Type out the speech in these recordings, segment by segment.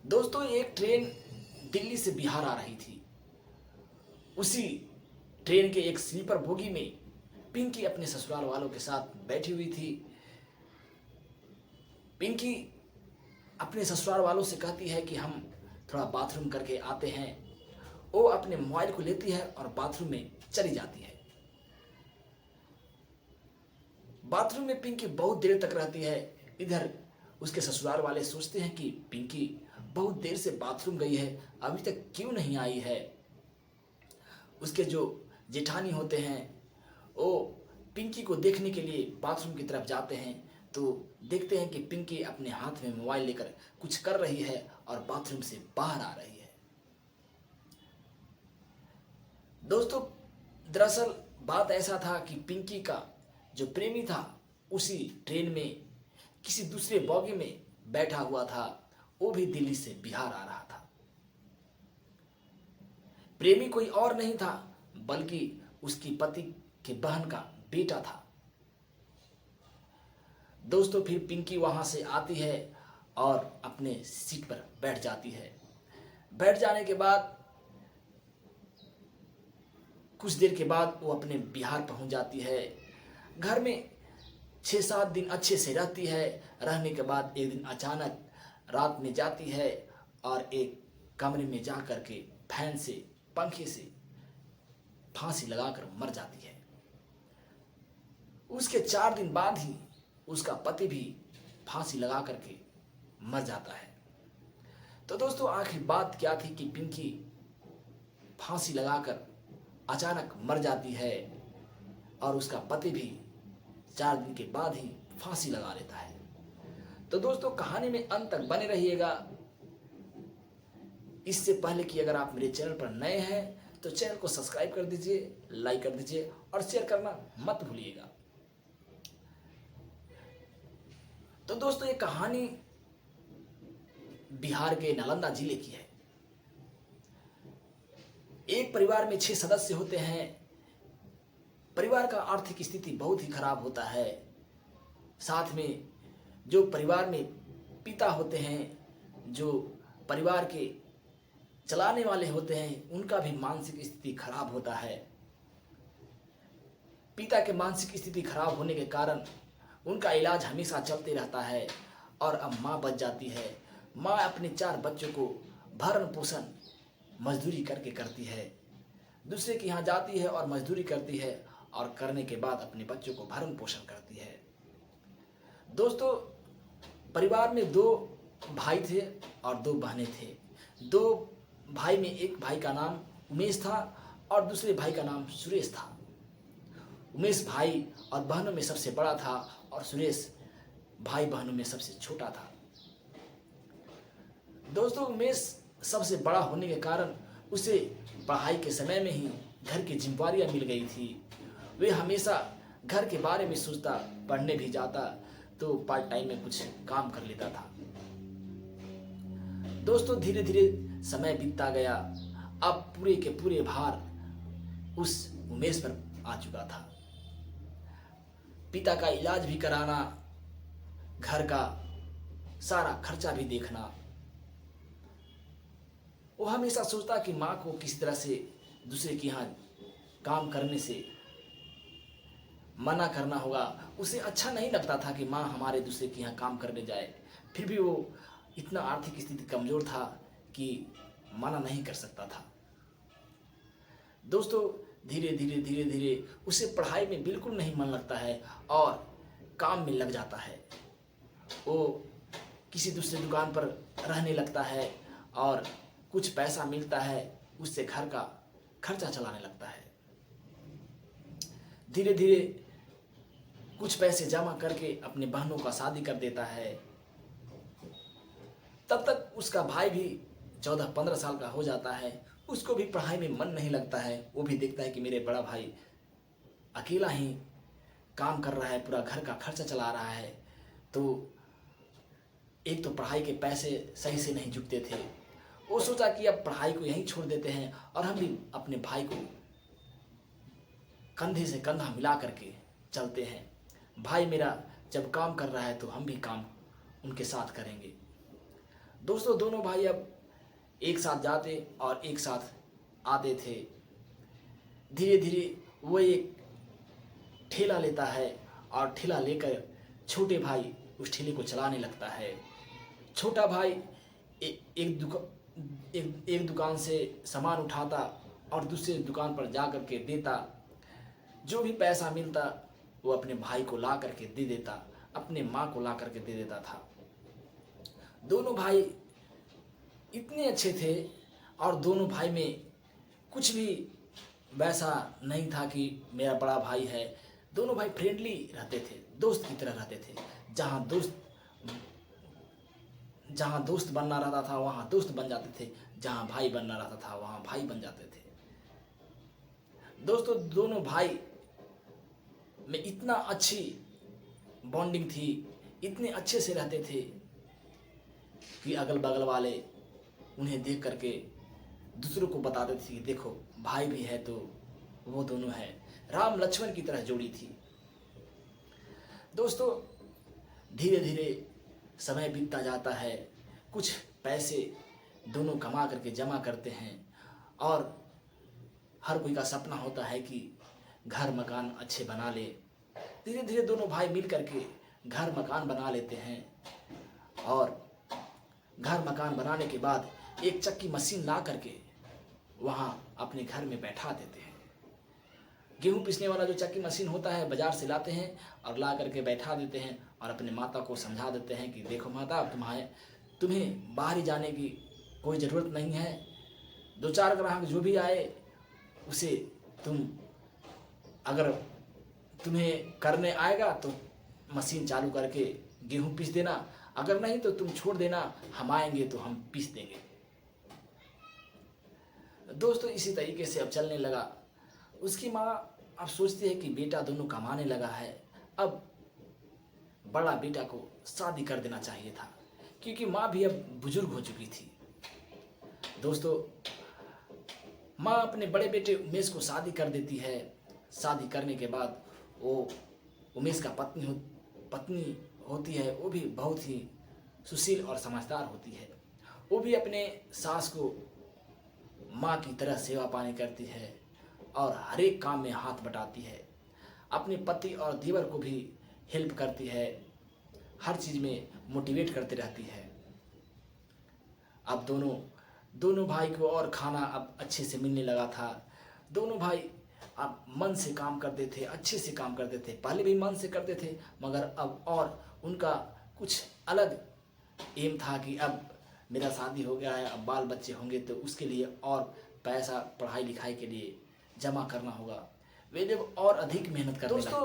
दोस्तों, एक ट्रेन दिल्ली से बिहार आ रही थी। उसी ट्रेन के एक स्लीपर बोगी में पिंकी अपने ससुराल वालों के साथ बैठी हुई थी। पिंकी अपने ससुराल वालों से कहती है कि हम थोड़ा बाथरूम करके आते हैं। वो अपने मोबाइल को लेती है और बाथरूम में चली जाती है। बाथरूम में पिंकी बहुत देर तक रहती है। इधर उसके ससुराल वाले सोचते हैं कि पिंकी बहुत देर से बाथरूम गई है, अभी तक क्यों नहीं आई है। उसके जो जेठानी होते हैं वो पिंकी को देखने के लिए बाथरूम की तरफ जाते हैं, तो देखते हैं कि पिंकी अपने हाथ में मोबाइल लेकर कुछ कर रही है और बाथरूम से बाहर आ रही है। दोस्तों, दरअसल बात ऐसा था कि पिंकी का जो प्रेमी था उसी ट्रेन में किसी दूसरे बॉगी में बैठा हुआ था। वो भी दिल्ली से बिहार आ रहा था। प्रेमी कोई और नहीं था बल्कि उसकी पति के बहन का बेटा था। दोस्तों, फिर पिंकी वहां से आती है और अपने सीट पर बैठ जाती है। बैठ जाने के बाद कुछ देर के बाद वो अपने बिहार पहुंच जाती है। घर में 6-7 दिन अच्छे से रहती है। रहने के बाद एक दिन अचानक रात में जाती है और एक कमरे में जा कर के फैन से, पंखे से फांसी लगाकर मर जाती है। उसके 4 दिन बाद ही उसका पति भी फांसी लगा करके मर जाता है। तो दोस्तों, आखिर बात क्या थी कि पिंकी फांसी लगाकर अचानक मर जाती है और उसका पति भी 4 दिन के बाद ही फांसी लगा लेता है। तो दोस्तों, कहानी में अंत तक बने रहिएगा। इससे पहले कि अगर आप मेरे चैनल पर नए हैं तो चैनल को सब्सक्राइब कर दीजिए, लाइक कर दीजिए और शेयर करना मत भूलिएगा। तो दोस्तों, ये कहानी बिहार के नालंदा जिले की है। एक परिवार में 6 सदस्य होते हैं। परिवार का आर्थिक स्थिति बहुत ही खराब होता है। साथ में जो परिवार में पिता होते हैं, जो परिवार के चलाने वाले होते हैं, उनका भी मानसिक स्थिति खराब होता है। पिता के मानसिक स्थिति खराब होने के कारण उनका इलाज हमेशा चलते रहता है और अब माँ बच जाती है। माँ अपने 4 बच्चों को भरण पोषण मजदूरी करके करती है। दूसरे के यहाँ जाती है और मजदूरी करती है और करने के बाद अपने बच्चों को भरण पोषण करती है। दोस्तों, परिवार में 2 भाई थे और 2 बहनें थे। 2 भाई में एक भाई का नाम उमेश था और दूसरे भाई का नाम सुरेश था। उमेश भाई और बहनों में सबसे बड़ा था और सुरेश भाई बहनों में सबसे छोटा था। दोस्तों, उमेश सबसे बड़ा होने के कारण उसे पढ़ाई के समय में ही घर की जिम्मेवारियां मिल गई थी। वे हमेशा घर के बारे में सोचता, पढ़ने भी जाता तो पार्ट टाइम में कुछ काम कर लेता था। दोस्तों, धीरे धीरे समय बीतता गया। अब पूरे के पूरे भार उस उमेश पर आ चुका था। पिता का इलाज भी कराना, घर का सारा खर्चा भी देखना। वो हमेशा सोचता कि माँ को किसी तरह से दूसरे के यहाँ काम करने से मना करना होगा। उसे अच्छा नहीं लगता था कि माँ हमारे दूसरे के यहाँ काम करने जाए। फिर भी वो इतना आर्थिक स्थिति कमज़ोर था कि मना नहीं कर सकता था। दोस्तों, धीरे धीरे उसे पढ़ाई में बिल्कुल नहीं मन लगता है और काम में लग जाता है। वो किसी दूसरे दुकान पर रहने लगता है और कुछ पैसा मिलता है, उससे घर का खर्चा चलाने लगता है। धीरे धीरे कुछ पैसे जमा करके अपनी बहनों का शादी कर देता है। तब तक उसका भाई भी 14-15 साल का हो जाता है। उसको भी पढ़ाई में मन नहीं लगता है। वो भी देखता है कि मेरे बड़ा भाई अकेला ही काम कर रहा है, पूरा घर का खर्चा चला रहा है। तो एक तो पढ़ाई के पैसे सही से नहीं जुटते थे। वो सोचा कि अब पढ़ाई को यहीं छोड़ देते हैं और हम भी अपने भाई को कंधे से कंधा मिला करके चलते हैं। भाई मेरा जब काम कर रहा है तो हम भी काम उनके साथ करेंगे। दोस्तों दोनों भाई अब एक साथ जाते और एक साथ आते थे। धीरे धीरे वो एक ठेला लेता है और ठेला लेकर छोटे भाई उस ठेले को चलाने लगता है। छोटा भाई एक दुकान से सामान उठाता और दूसरे दुकान पर जा कर के देता। जो भी पैसा मिलता वो अपने भाई को ला करके दे देता, अपने माँ को ला करके दे देता था। दोनों भाई इतने अच्छे थे और दोनों भाई में कुछ भी वैसा नहीं था कि मेरा बड़ा भाई है। दोनों भाई फ्रेंडली रहते थे, दोस्त की तरह रहते थे। जहाँ दोस्त बनना रहता था वहाँ दोस्त बन जाते थे, जहाँ भाई बनना रहता था वहाँ भाई बन जाते थे। दोस्तों दोनों भाई में इतना अच्छी बॉन्डिंग थी, इतने अच्छे से रहते थे कि अगल बगल वाले उन्हें देख करके दूसरों को बताते थे कि देखो भाई भी है तो वो दोनों है। राम लक्ष्मण की तरह जोड़ी थी। दोस्तों धीरे धीरे समय बीतता जाता है, कुछ पैसे दोनों कमा करके जमा करते हैं और हर कोई का सपना होता है कि घर मकान अच्छे बना ले। धीरे धीरे दोनों भाई मिल करके घर मकान बना लेते हैं और घर मकान बनाने के बाद एक चक्की मशीन ला करके वहाँ अपने घर में बैठा देते हैं। गेहूं पीसने वाला जो चक्की मशीन होता है बाजार से लाते हैं और ला करके बैठा देते हैं और अपने माता को समझा देते हैं कि देखो माता, तुम्हें बाहर ही जाने की कोई ज़रूरत नहीं है। 2-4 ग्राहक जो भी आए उसे तुम अगर तुम्हें करने आएगा तो मशीन चालू करके गेहूं पीस देना, अगर नहीं तो तुम छोड़ देना, हम आएंगे तो हम पीस देंगे। दोस्तों इसी तरीके से अब चलने लगा। उसकी माँ अब सोचती है कि बेटा दोनों कमाने लगा है, अब बड़ा बेटा को शादी कर देना चाहिए था, क्योंकि माँ भी अब बुजुर्ग हो चुकी थी। दोस्तों माँ अपने बड़े बेटे उमेश को शादी कर देती है। शादी करने के बाद वो उमेश का पत्नी होती है, वो भी बहुत ही सुशील और समझदार होती है। वो भी अपने सास को माँ की तरह सेवा पानी करती है और हर एक काम में हाथ बटाती है। अपने पति और देवर को भी हेल्प करती है, हर चीज़ में मोटिवेट करती रहती है। अब दोनों भाई को और खाना अब अच्छे से मिलने लगा था। दोनों भाई अब मन से काम करते थे, अच्छे से काम करते थे। पहले भी मन से करते थे, मगर अब और उनका कुछ अलग एम था कि अब मेरा शादी हो गया है, अब बाल बच्चे होंगे तो उसके लिए और पैसा पढ़ाई लिखाई के लिए जमा करना होगा। वे जब और अधिक मेहनत करने लगे। दोस्तों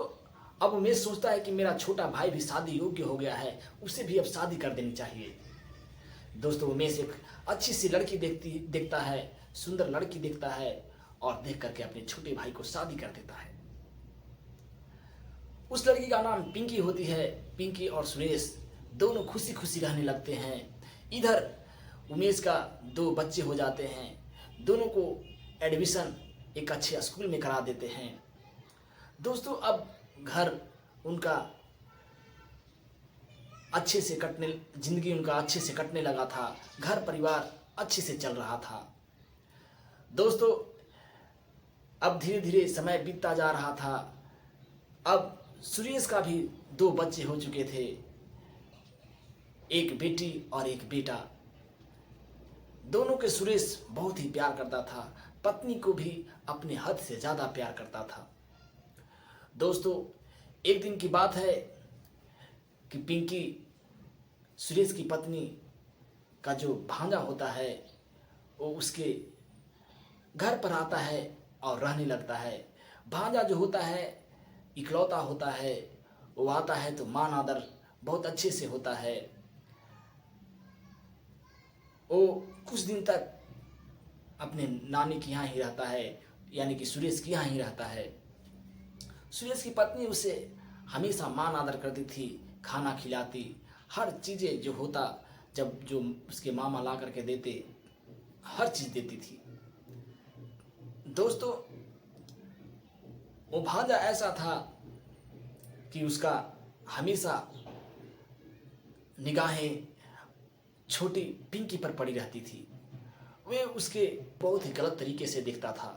अब उमेश सोचता है कि मेरा छोटा भाई भी शादी योग्य हो गया है, उसे भी अब शादी कर देनी चाहिए। दोस्तों उमेश एक अच्छी सी लड़की देखता है, सुंदर लड़की देखता है और देख करके अपने छोटे भाई को शादी कर देता है। उस लड़की का नाम पिंकी होती है। पिंकी और सुरेश दोनों खुशी खुशी रहने लगते हैं। इधर उमेश का 2 बच्चे हो जाते हैं, दोनों को एडमिशन एक अच्छे स्कूल में करा देते हैं। दोस्तों अब घर उनका जिंदगी उनका अच्छे से कटने लगा था, घर परिवार अच्छे से चल रहा था। दोस्तों अब धीरे धीरे समय बीतता जा रहा था। अब सुरेश का भी 2 बच्चे हो चुके थे, एक बेटी और एक बेटा। दोनों के सुरेश बहुत ही प्यार करता था, पत्नी को भी अपने हद से ज़्यादा प्यार करता था। दोस्तों एक दिन की बात है कि पिंकी सुरेश की पत्नी का जो भांजा होता है वो उसके घर पर आता है और रहने लगता है। भांजा जो होता है इकलौता होता है, वो आता है तो मान आदर बहुत अच्छे से होता है। वो कुछ दिन तक अपने नानी के यहाँ ही रहता है, यानी कि सुरेश के यहाँ ही रहता है। सुरेश की पत्नी उसे हमेशा मान आदर करती थी, खाना खिलाती, हर चीज़ें जो होता जब जो उसके मामा ला करके देते, हर चीज़ देती थी। दोस्तों वो भांजा ऐसा था कि उसका हमेशा निगाहें छोटी पिंकी पर पड़ी रहती थी। वे उसके बहुत ही गलत तरीके से देखता था।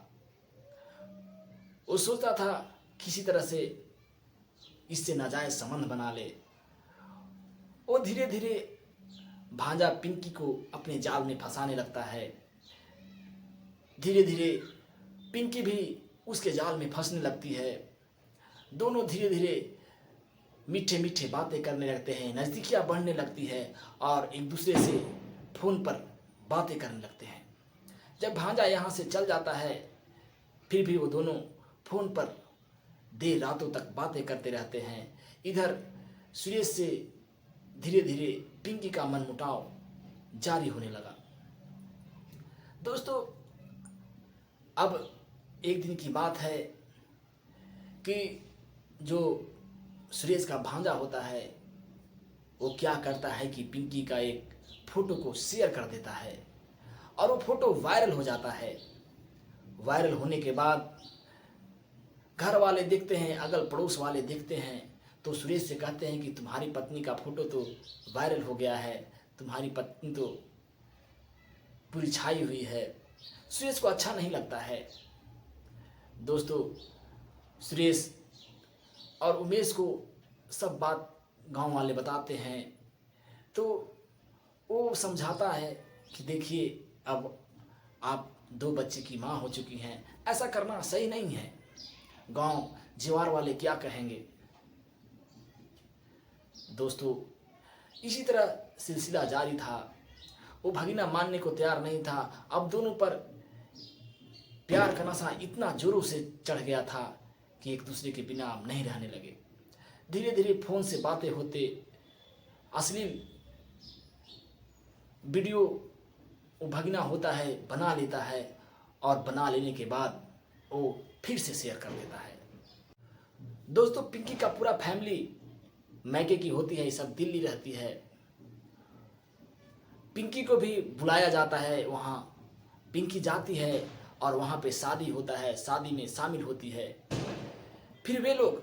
वो सोचता था किसी तरह से इससे नाजायज संबंध बना ले। वो धीरे धीरे भांजा पिंकी को अपने जाल में फंसाने लगता है। धीरे धीरे पिंकी भी उसके जाल में फंसने लगती है। दोनों धीरे धीरे मीठे मीठे बातें करने लगते हैं, नज़दीकियाँ बढ़ने लगती है और एक दूसरे से फ़ोन पर बातें करने लगते हैं। जब भांजा यहाँ से चल जाता है फिर भी वो दोनों फ़ोन पर देर रातों तक बातें करते रहते हैं। इधर सुरेश से धीरे धीरे पिंकी का मनमुटाव जारी होने लगा। दोस्तों, अब एक दिन की बात है कि जो सुरेश का भांजा होता है वो क्या करता है कि पिंकी का एक फ़ोटो को शेयर कर देता है और वो फ़ोटो वायरल हो जाता है। वायरल होने के बाद घर वाले देखते हैं, अगल पड़ोस वाले देखते हैं तो सुरेश से कहते हैं कि तुम्हारी पत्नी का फ़ोटो तो वायरल हो गया है, तुम्हारी पत्नी तो पूरी छाई हुई है। सुरेश को अच्छा नहीं लगता है। दोस्तों, सुरेश और उमेश को सब बात गांव वाले बताते हैं तो वो समझाता है कि देखिए, अब आप 2 बच्चे की माँ हो चुकी हैं, ऐसा करना सही नहीं है। गांव जीवार वाले क्या कहेंगे। दोस्तों, इसी तरह सिलसिला जारी था। वो भगीना मानने को तैयार नहीं था। अब दोनों पर प्यार का नशा इतना जोरों से चढ़ गया था कि एक दूसरे के बिना अब नहीं रहने लगे। धीरे धीरे फ़ोन से बातें होते, अश्लील वीडियो वो भगीना होता है बना लेता है और बना लेने के बाद वो फिर से शेयर कर देता है। दोस्तों, पिंकी का पूरा फैमिली मैके की होती है, सब दिल्ली रहती है। पिंकी को भी बुलाया जाता है वहाँ। पिंकी जाती है और वहाँ पे शादी होता है, शादी में शामिल होती है। फिर वे लोग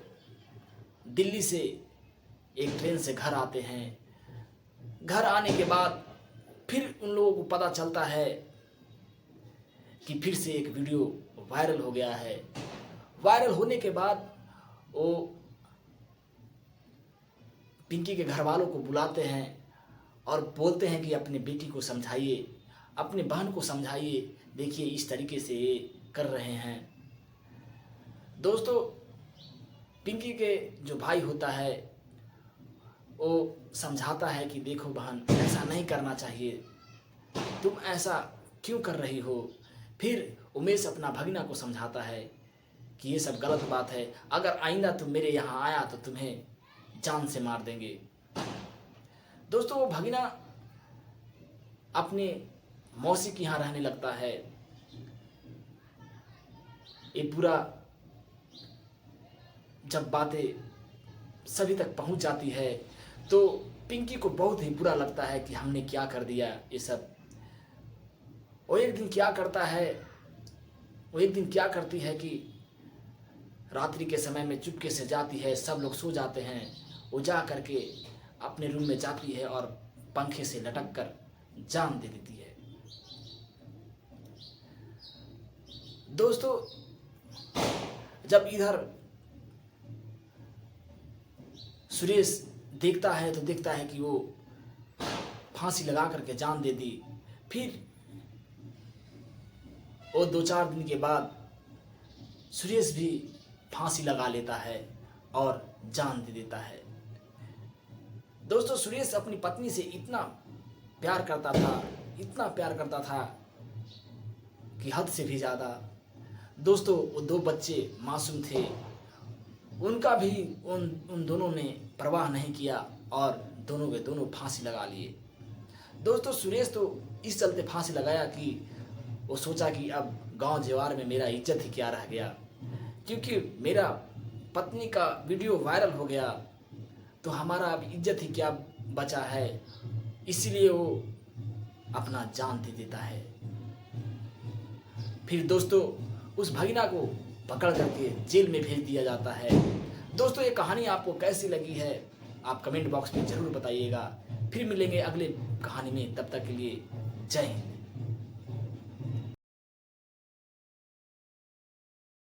दिल्ली से एक ट्रेन से घर आते हैं। घर आने के बाद फिर उन लोगों को पता चलता है कि फिर से एक वीडियो वायरल हो गया है। वायरल होने के बाद वो पिंकी के घर वालों को बुलाते हैं और बोलते हैं कि अपने बेटी को समझाइए, अपने बहन को समझाइए, देखिए इस तरीके से ये कर रहे हैं। दोस्तों, पिंकी के जो भाई होता है वो समझाता है कि देखो बहन, ऐसा नहीं करना चाहिए, तुम ऐसा क्यों कर रही हो। फिर उमेश अपना भगीना को समझाता है कि ये सब गलत बात है, अगर आइंदा तुम मेरे यहाँ आया तो तुम्हें जान से मार देंगे। दोस्तों, वो भगीना अपने मौसी के यहाँ रहने लगता है। ये पूरा जब बातें सभी तक पहुंच जाती है तो पिंकी को बहुत ही बुरा लगता है कि हमने क्या कर दिया ये सब। वो एक दिन क्या करती है कि रात्रि के समय में चुपके से जाती है, सब लोग सो जाते हैं, वो जा करके अपने रूम में जाती है और पंखे से लटक कर जान दे देती है। दोस्तों, जब इधर सुरेश देखता है तो देखता है कि वो फांसी लगा करके जान दे दी। फिर वो 2-4 दिन के बाद सुरेश भी फांसी लगा लेता है और जान दे देता है। दोस्तों, सुरेश अपनी पत्नी से इतना प्यार करता था कि हद से भी ज़्यादा। दोस्तों, वो 2 बच्चे मासूम थे, उनका भी उन दोनों ने परवाह नहीं किया और दोनों के दोनों फांसी लगा लिए। दोस्तों, सुरेश तो इस चलते फांसी लगाया कि वो सोचा कि अब गांव जेवार में मेरा इज्जत ही क्या रह गया, क्योंकि मेरा पत्नी का वीडियो वायरल हो गया तो हमारा अब इज्जत ही क्या बचा है। इसीलिए वो अपना जान दे देता है। फिर दोस्तों, उस भगीना को पकड़ करके जेल में भेज दिया जाता है। दोस्तों, ये कहानी आपको कैसी लगी है आप कमेंट बॉक्स में ज़रूर बताइएगा। फिर मिलेंगे अगले कहानी में। तब तक के लिए जय हिंद।